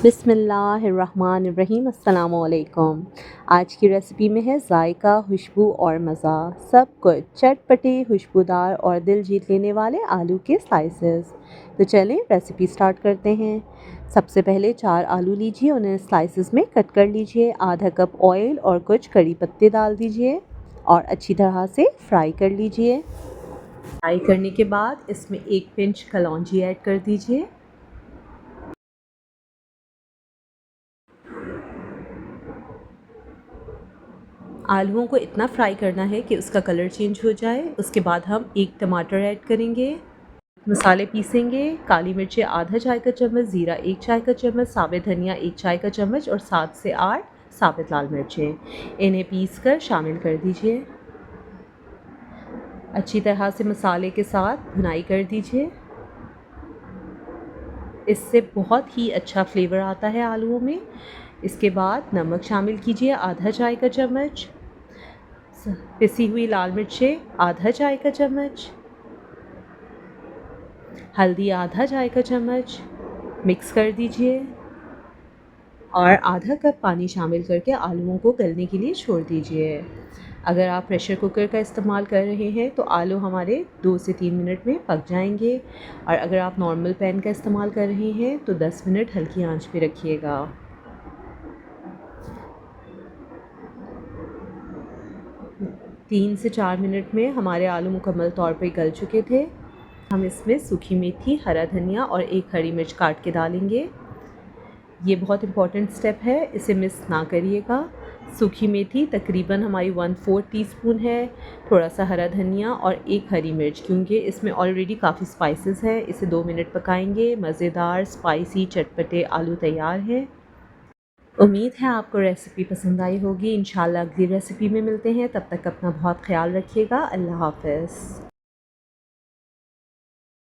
बिस्मिल्लाहिर्रहमानिर्रहीम। अस्सलाम वालेकुम। आज की रेसिपी में है जायका, खुशबू और मज़ा सब कुछ, चटपटे, खुशबूदार और दिल जीत लेने वाले आलू के स्लाइसेस। तो चलें रेसिपी स्टार्ट करते हैं। सबसे पहले 4 आलू लीजिए, उन्हें स्लाइसेस में कट कर लीजिए। आधा कप ऑयल और कुछ कड़ी पत्ते डाल दीजिए और अच्छी तरह से फ्राई कर लीजिए। फ्राई करने के बाद इसमें 1 पिंच कलौंजी ऐड कर दीजिए। आलूओं को इतना फ्राई करना है कि उसका कलर चेंज हो जाए। उसके बाद हम 1 टमाटर ऐड करेंगे। मसाले पीसेंगे। काली मिर्चें आधा चाय का चम्मच, ज़ीरा 1 चाय का चम्मच, साबित धनिया 1 चाय का चम्मच और 7 से 8 साबित लाल मिर्चें। इन्हें पीस कर शामिल कर दीजिए। अच्छी तरह से मसाले के साथ भुनाई कर दीजिए। इससे बहुत ही अच्छा फ्लेवर आता है आलूओं में। इसके बाद नमक शामिल कीजिए आधा चाय का चम्मच, पिसी हुई लाल मिर्चें आधा चाय का चम्मच, हल्दी आधा चाय का चम्मच, मिक्स कर दीजिए और आधा कप पानी शामिल करके आलूओं को गलने के लिए छोड़ दीजिए। अगर आप प्रेशर कुकर का इस्तेमाल कर रहे हैं तो आलू हमारे 2 से 3 मिनट में पक जाएंगे, और अगर आप नॉर्मल पैन का इस्तेमाल कर रहे हैं तो 10 मिनट हल्की आंच पे रखिएगा। 3 से 4 मिनट में हमारे आलू मुकम्मल तौर पे गल चुके थे। हम इसमें सूखी मेथी, हरा धनिया और 1 हरी मिर्च काट के डालेंगे। ये बहुत इम्पॉर्टेंट स्टेप है, इसे मिस ना करिएगा। सूखी मेथी तकरीबन हमारी 1/4 टीस्पून है, थोड़ा सा हरा धनिया और 1 हरी मिर्च, क्योंकि इसमें ऑलरेडी काफ़ी स्पाइसेस हैं। इसे 2 मिनट पकाएंगे। मज़ेदार स्पाइसी चटपटे आलू तैयार हैं। उम्मीद है आपको रेसिपी पसंद आई होगी। इंशाल्लाह अगली रेसिपी में मिलते हैं। तब तक अपना बहुत ख्याल रखिएगा। अल्लाह हाफ़िज़।